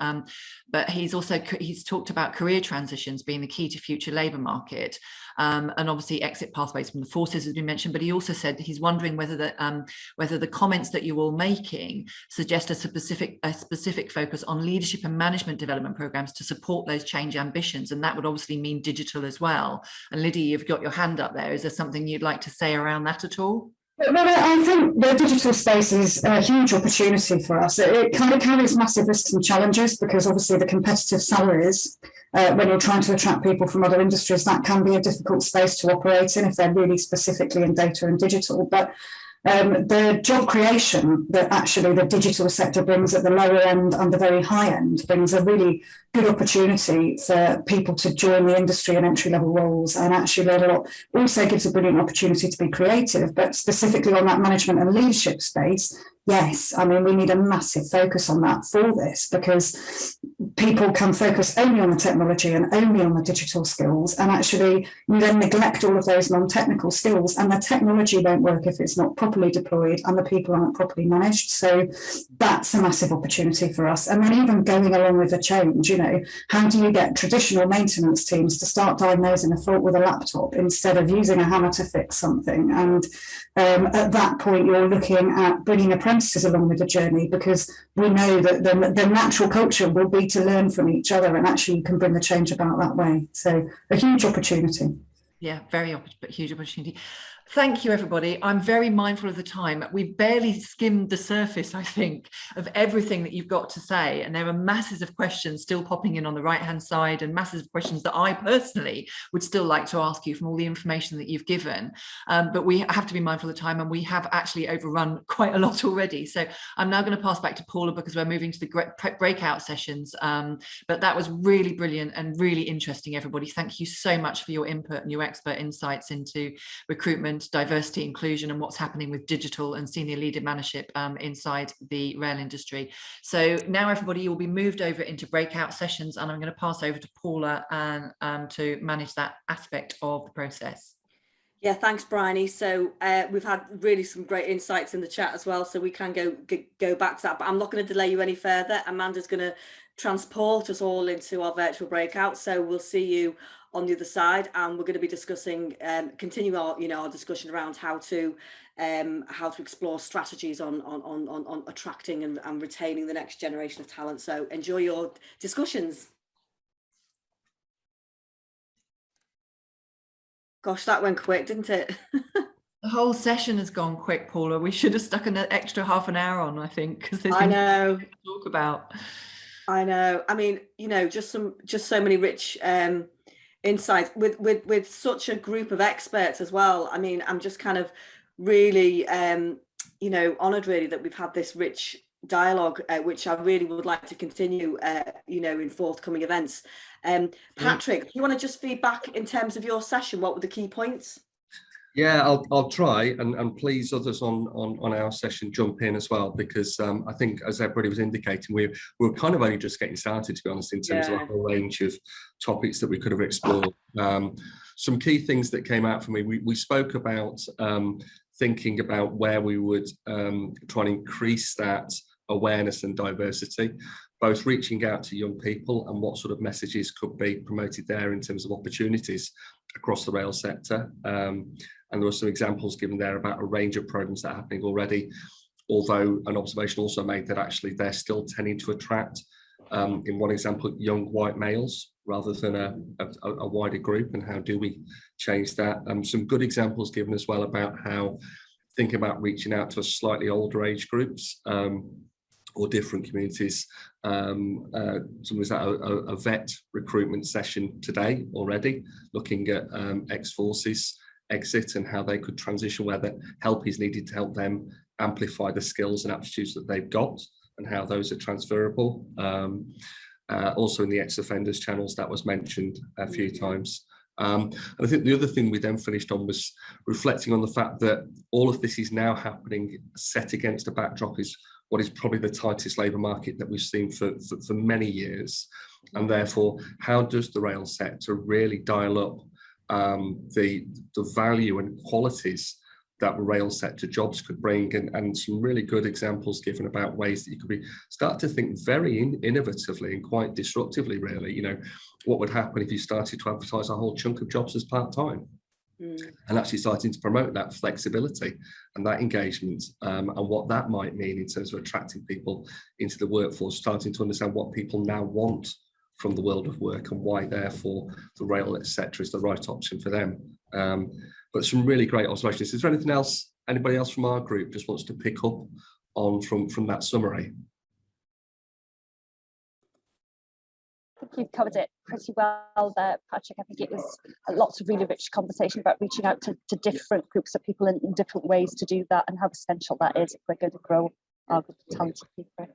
But he's talked about career transitions being the key to future labour market, and obviously exit pathways from the forces has been mentioned. But he also said he's wondering whether the comments that you're all making suggest a specific focus on leadership and management development programs to support those change ambitions, and that would obviously mean digital as well. And Lydia, you've got your hand up there. Is there something you'd like to say around that at all? Well, I think the digital space is a huge opportunity for us. It kind of carries massive risks and challenges, because obviously the competitive salaries, when you're trying to attract people from other industries, that can be a difficult space to operate in if they're really specifically in data and digital. But the job creation that actually the digital sector brings at the lower end and the very high end brings a really good opportunity for people to join the industry in entry-level roles and actually learn a lot. Also gives a brilliant opportunity to be creative, but specifically on that management and leadership space, yes, I mean, we need a massive focus on that for this, because people can focus only on the technology and only on the digital skills, and actually you then neglect all of those non-technical skills, and the technology won't work if it's not properly deployed and the people aren't properly managed. So that's a massive opportunity for us. And then even going along with the change, you know, how do you get traditional maintenance teams to start diagnosing a fault with a laptop instead of using a hammer to fix something? And at that point, you're looking at bringing apprentices along with the journey, because we know that the natural culture will be to learn from each other, and actually you can bring the change about that way. So a huge opportunity. Yeah, huge opportunity. Thank you, everybody. I'm very mindful of the time. We've barely skimmed the surface, I think, of everything that you've got to say. And there are masses of questions still popping in on the right-hand side, and masses of questions that I personally would still like to ask you from all the information that you've given. But we have to be mindful of the time, and we have actually overrun quite a lot already. So I'm now going to pass back to Paula because we're moving to the breakout sessions. But that was really brilliant and really interesting, everybody. Thank you so much for your input and your expert insights into recruitment, diversity, inclusion, and what's happening with digital and senior leadership inside the rail industry. So now, everybody, will be moved over into breakout sessions, and I'm going to pass over to Paula and to manage that aspect of the process. Yeah, thanks, Bryony. So we've had really some great insights in the chat as well, so we can go back to that, but I'm not going to delay you any further. Amanda's going to transport us all into our virtual breakout, so we'll see you on the other side, and we're going to be discussing, continue our, our discussion around how to explore strategies on attracting and retaining the next generation of talent. So enjoy your discussions. Gosh, that went quick, didn't it? The whole session has gone quick, Paula. We should have stuck an extra half an hour on, I think, because there's been to talk about. I know. I mean, just so many rich insights with such a group of experts as well. I mean, I'm just kind of really honoured really that we've had this rich dialogue, which I really would like to continue in forthcoming events. Patrick, do you want to just feed back in terms of your session? What were the key points? Yeah, I'll try, and please others on our session jump in as well, because I think, as everybody was indicating, we're kind of only just getting started, to be honest, in terms of a whole range of topics that we could have explored. Some key things that came out for me, we spoke about thinking about where we would try and increase that awareness and diversity, both reaching out to young people and what sort of messages could be promoted there in terms of opportunities across the rail sector. And there were some examples given there about a range of programs that are happening already, although an observation also made that actually they're still tending to attract, in one example, young white males rather than a wider group, and how do we change that? Some good examples given as well about how thinking about reaching out to a slightly older age groups or different communities. Somebody was at a vet recruitment session today already, looking at ex-forces exit and how they could transition, where the help is needed to help them amplify the skills and aptitudes that they've got and how those are transferable. Also in the ex-offenders channels, that was mentioned a few times. And I think the other thing we then finished on was reflecting on the fact that all of this is now happening set against a backdrop is what is probably the tightest labour market that we've seen for many years. And therefore, how does the rail sector really dial up the value and qualities that rail sector jobs could bring, and some really good examples given about ways that you could start to think very innovatively and quite disruptively, really. What would happen if you started to advertise a whole chunk of jobs as part-time? And actually starting to promote that flexibility and that engagement, and what that might mean in terms of attracting people into the workforce, starting to understand what people now want from the world of work and why therefore the rail sector is the right option for them. But some really great observations. Is there anything else anybody else from our group just wants to pick up on from that summary? I think you've covered it pretty well there, Patrick. I think it was lots of really rich conversation about reaching out to different groups of people in different ways to do that, and how essential that is if we're going to grow our talented people.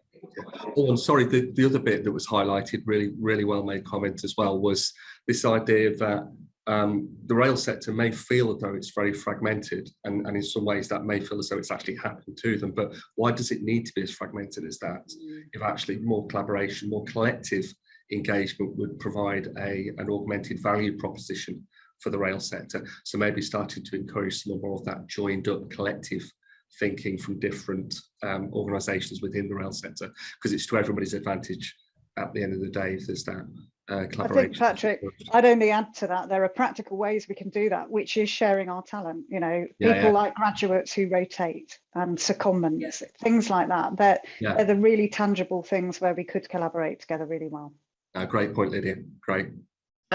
Oh, and sorry, the other bit that was highlighted, really well made comment as well, was this idea that the rail sector may feel as though it's very fragmented, and in some ways that may feel as though it's actually happened to them, but why does it need to be as fragmented as that? If actually more collaboration, more collective engagement would provide an augmented value proposition for the rail sector. So maybe starting to encourage some more of that joined up collective thinking from different organisations within the rail sector, because it's to everybody's advantage at the end of the day if there's that collaboration. I think, Patrick, I'd only add to that, there are practical ways we can do that, which is sharing our talent. People like graduates who rotate and secondments, things like that. They're the really tangible things where we could collaborate together really well. Great point, Lydia. Great.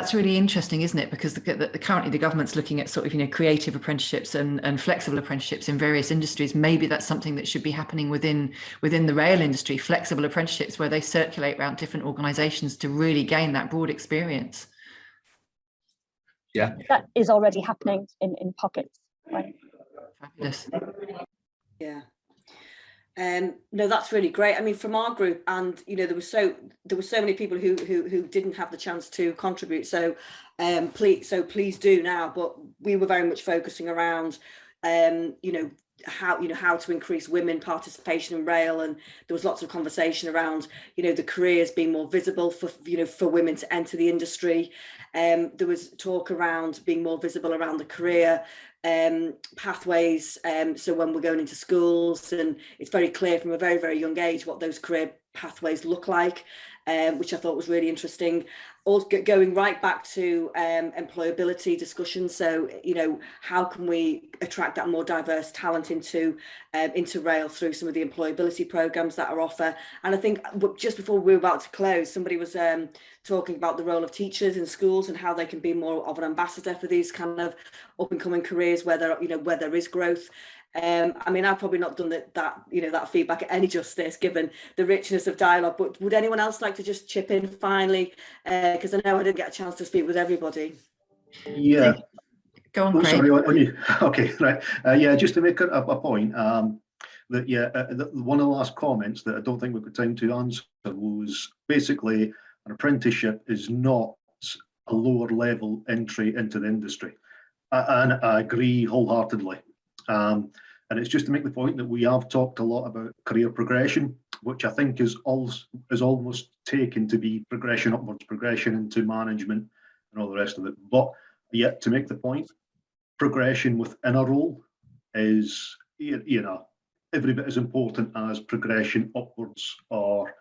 That's really interesting, isn't it? Because currently the government's looking at sort of, creative apprenticeships and flexible apprenticeships in various industries. Maybe that's something that should be happening within the rail industry, flexible apprenticeships where they circulate around different organisations to really gain that broad experience. Yeah, that is already happening in pockets. Right? Fabulous. Yeah. No, that's really great. I mean, from our group, and there were so many people who didn't have the chance to contribute. So please do now. But we were very much focusing around how to increase women participation in rail, and there was lots of conversation around the careers being more visible for women to enter the industry. There was talk around being more visible around the career pathways, so when we're going into schools, and it's very clear from a very, very young age what those career pathways look like, which I thought was really interesting. Also going right back to employability discussions, so how can we attract that more diverse talent into rail through some of the employability programs that are offered. And I think just before we were about to close, somebody was talking about the role of teachers in schools and how they can be more of an ambassador for these kind of up and coming careers where there is growth. I mean, I've probably not done that feedback any justice given the richness of dialogue, but would anyone else like to just chip in finally? Because I know I didn't get a chance to speak with everybody. Yeah. Go on, Craig. Sorry, okay, right. Yeah, just to make a point, that one of the last comments that I don't think we've got time to answer was basically an apprenticeship is not a lower level entry into the industry. And I agree wholeheartedly. And it's just to make the point that we have talked a lot about career progression, which I think is almost taken to be progression upwards, progression into management and all the rest of it. But yet to make the point, progression within a role is, every bit as important as progression upwards or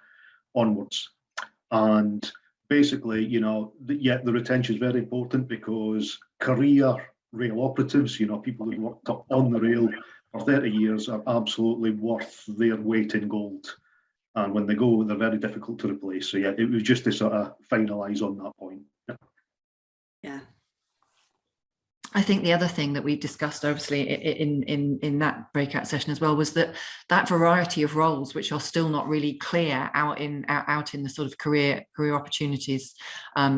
onwards. And basically, the retention is very important because career rail operatives, people who worked up on the rail for 30 years are absolutely worth their weight in gold. And when they go, they're very difficult to replace. So yeah, it was just to sort of finalise on that point. Yeah. I think the other thing that we discussed, obviously, in that breakout session as well, was that variety of roles, which are still not really clear out in the sort of career opportunities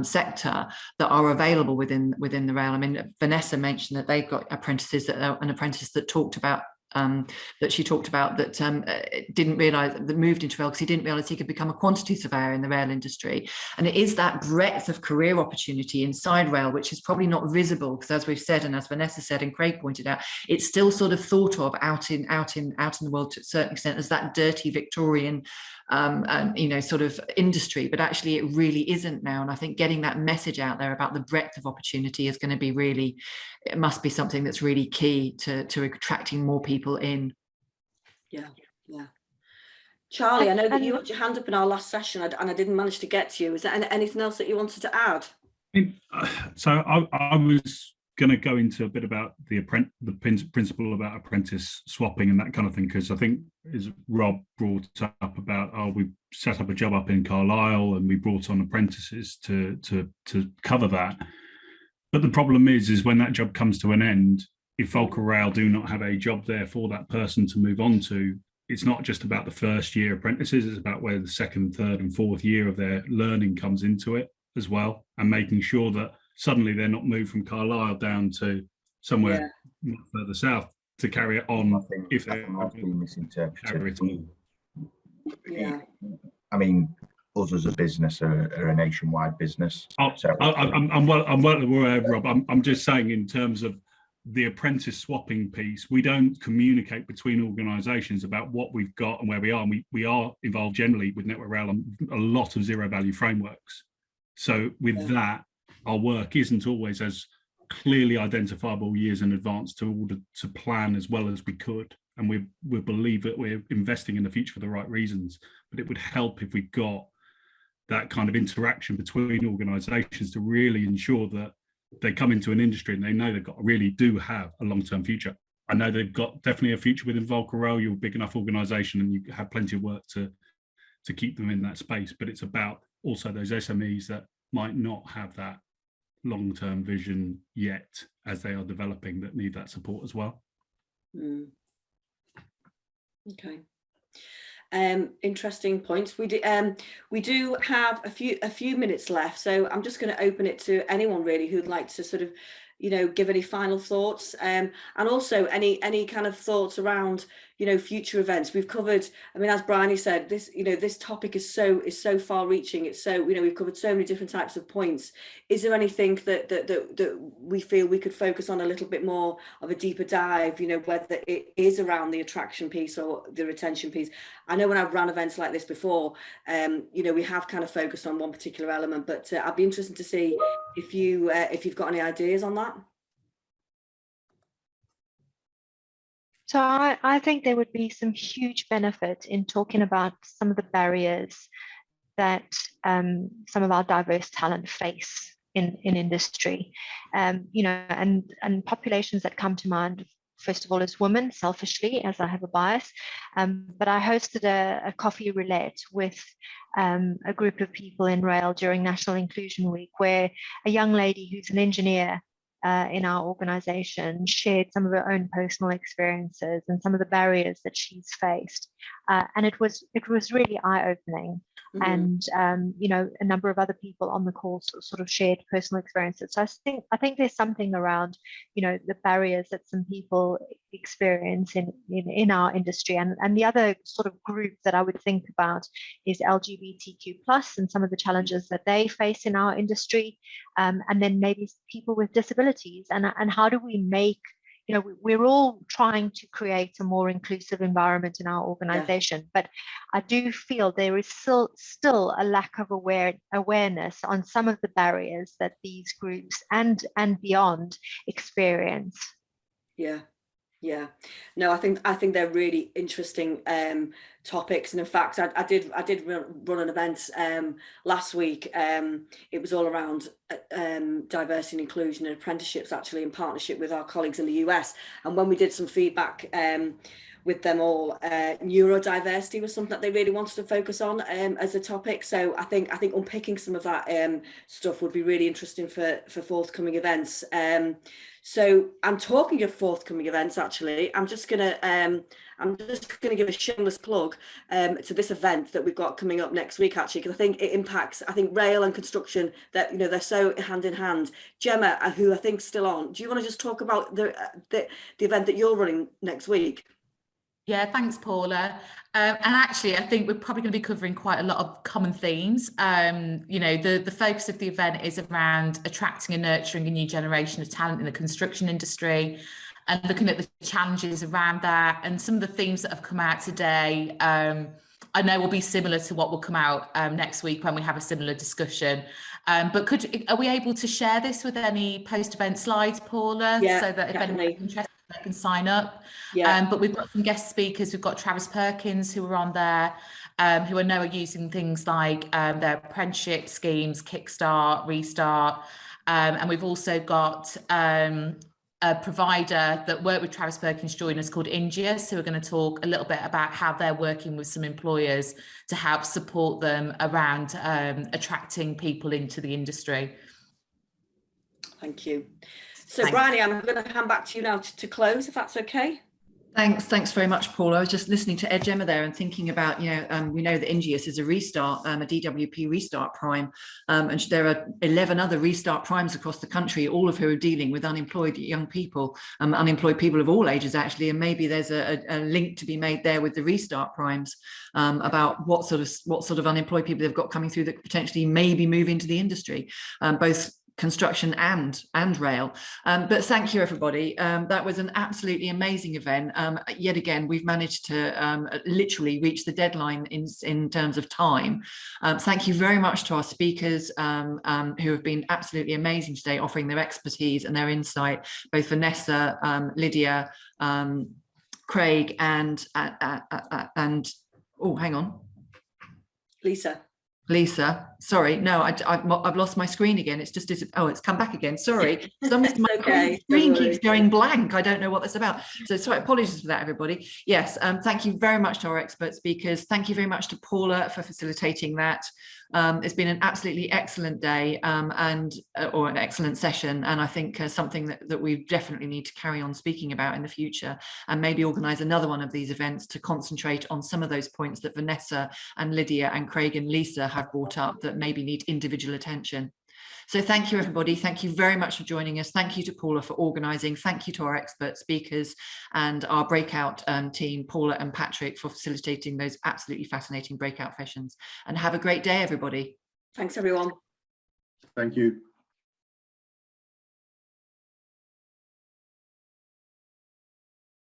sector that are available within the rail. I mean, Vanessa mentioned that they've got apprentices, an apprentice that talked about didn't realise that moved into rail because he didn't realise he could become a quantity surveyor in the rail industry. And it is that breadth of career opportunity inside rail which is probably not visible, because as we've said, and as Vanessa said and Craig pointed out, it's still sort of thought of out in the world to a certain extent as that dirty Victorian sort of industry, but actually it really isn't now. And I think getting that message out there about the breadth of opportunity is going to be it must be something that's really key to attracting more people in. Yeah. Charlie, I know that you had your hand up in our last session and I didn't manage to get to you. Is there anything else that you wanted to add? So I was going to go into a bit about the principle about apprentice swapping and that kind of thing, because I think, as Rob brought up about, we set up a job up in Carlisle and we brought on apprentices to cover that. But the problem is when that job comes to an end, if Volker Rail do not have a job there for that person to move on to, it's not just about the first year apprentices, it's about where the second, third and fourth year of their learning comes into it as well, and making sure that suddenly they're not moved from Carlisle down to somewhere further south to carry it on. If they're misinterpreted. Yeah. I mean, us as a business are a nationwide business. I'm well aware, Rob. I'm just saying, in terms of the apprentice swapping piece, we don't communicate between organisations about what we've got and where we are. And we are involved generally with Network Rail on a lot of zero value frameworks. So with that, our work isn't always as clearly identifiable years in advance to plan as well as we could. And we believe that we're investing in the future for the right reasons. But it would help if we got that kind of interaction between organisations to really ensure that they come into an industry and they know really do have a long-term future. I know they've got definitely a future within Volker Rail. You're a big enough organisation and you have plenty of work to keep them in that space. But it's about also those SMEs that might not have that long-term vision yet as they are developing that need that support as well. Okay. Interesting points. We do have a few minutes left, so I'm just going to open it to anyone really who'd like to sort of, you know, give any final thoughts, and also any kind of thoughts around, you know, future events. We've covered, I mean, as Bryony said, this, you know, this topic is so far reaching. It's so, you know, we've covered so many different types of points. Is there anything that we feel we could focus on a little bit more of a deeper dive, you know, whether it is around the attraction piece or the retention piece? I know when I've run events like this before, you know, we have kind of focused on one particular element, but I'd be interested to see if you've got any ideas on that. So I think there would be some huge benefit in talking about some of the barriers that some of our diverse talent face in industry, you know, and populations that come to mind. First of all, is women, selfishly, as I have a bias. But I hosted a coffee roulette with a group of people in rail during National Inclusion Week, where a young lady who's an engineer in our organization shared some of her own personal experiences and some of the barriers that she's faced. And it was really eye-opening. And you know, a number of other people on the call sort of shared personal experiences. So I think there's something around, you know, the barriers that some people experience in our industry. And the other sort of group that I would think about is LGBTQ+ and some of the challenges that they face in our industry, and then maybe people with disabilities, and how do we make, you know, we're all trying to create a more inclusive environment in our organization, but I do feel there is still a lack of awareness on some of the barriers that these groups and beyond experience. Yeah, no, I think they're really interesting topics, and in fact, I did run an event last week. It was all around diversity and inclusion and apprenticeships, actually, in partnership with our colleagues in the US. And when we did some feedback with them all, neurodiversity was something that they really wanted to focus on as a topic. So I think unpicking some of that stuff would be really interesting for forthcoming events. So I'm talking of forthcoming events, actually. I'm just gonna give a shameless plug to this event that we've got coming up next week, actually, because I think it impacts, I think, rail and construction, that, you know, they're so hand in hand. Gemma, who I think is still on, do you want to just talk about the event that you're running next week? Yeah, thanks, Paula. And actually, I think we're probably going to be covering quite a lot of common themes. You know, the focus of the event is around attracting and nurturing a new generation of talent in the construction industry, and looking at the challenges around that. And some of the themes that have come out today, I know will be similar to what will come out next week when we have a similar discussion. But are we able to share this with any post-event slides, Paula? Yeah, so that if definitely. anyone's interested, they can sign up. Yeah. But we've got some guest speakers. We've got Travis Perkins, who are on there, who I know are using things like their apprenticeship schemes, Kickstart, Restart. And we've also got a provider that worked with Travis Perkins join us called Ingius, who are going to talk a little bit about how they're working with some employers to help support them around attracting people into the industry. Thank you. So, Bryony, I'm going to hand back to you now to close, if that's okay. Thanks very much, Paul. I was just listening to Ed Gemma there and thinking about, you know, we know that Ingius is a restart, a DWP restart prime, and there are 11 other restart primes across the country, all of who are dealing with unemployed young people, unemployed people of all ages, actually, and maybe there's a link to be made there with the restart primes about what sort of unemployed people they've got coming through that potentially maybe move into the industry, both construction and rail. But thank you, everybody. That was an absolutely amazing event. Yet again, we've managed to literally reach the deadline in terms of time. Thank you very much to our speakers who have been absolutely amazing today, offering their expertise and their insight, both Vanessa, Lydia, Craig, and oh, hang on, Lisa, sorry, no, I've lost my screen again. It's just, it's come back again. Sorry, my screen keeps going blank. I don't know what that's about. So sorry, apologies for that, everybody. Yes, thank you very much to our expert speakers. Thank you very much to Paula for facilitating that. It's been an absolutely excellent day or an excellent session, and I think something that we definitely need to carry on speaking about in the future, and maybe organise another one of these events to concentrate on some of those points that Vanessa and Lydia and Craig and Lisa have brought up that maybe need individual attention. So thank you, everybody. Thank you very much for joining us. Thank you to Paula for organising. Thank you to our expert speakers and our breakout team, Paula and Patrick, for facilitating those absolutely fascinating breakout sessions. And have a great day, everybody. Thanks, everyone. Thank you.